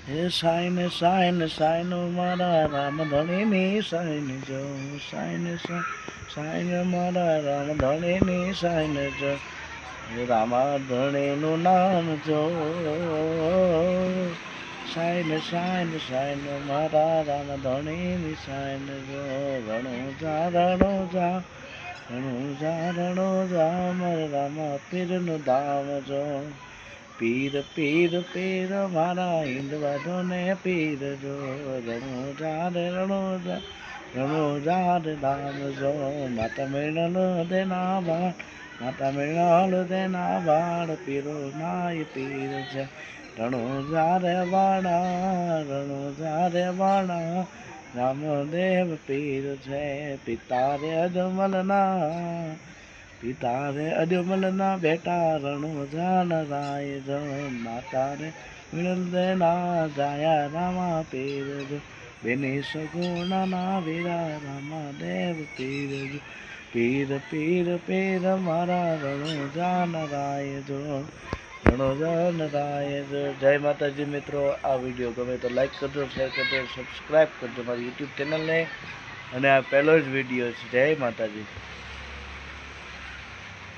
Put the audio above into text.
હે sign sign sign મારા Ram ધણીની sine જો સાઈન સાઈન મારા રામ ધણીની સાઈન જો રામા ધણીનું નામ જો સાઈન સાઈન સાઈન મારા રામ ધણીની સાઈન જો રણું જા મારા રામા પીરનું ધામ જો પીર પીર પીર મારા હિંદવાદોને પીર જો રણું જા રે ધામ જો માતા મેળલ દેના બાળ પીરો નાય પીર છે રણું જા રે વાણા રામદેવ પીર છે પિતા રે અજમલના બેટા રણુજા રાય જો માતા રે મિળલ દેના જાયા રામા પીર જો બેની સગુણના વીરા રામદેવ પીર જો પીર પીર પીર મારા રણુજા રાય જો રણુજા રાય જો જય માતાજી મિત્રો આ વિડીયો ગમે તો લાઈક કરજો શેર કરજો સબસ્ક્રાઈબ કરજો મારી યુટ્યુબ ચેનલને અને આ પહેલો જ વિડીયો છે જય માતાજી।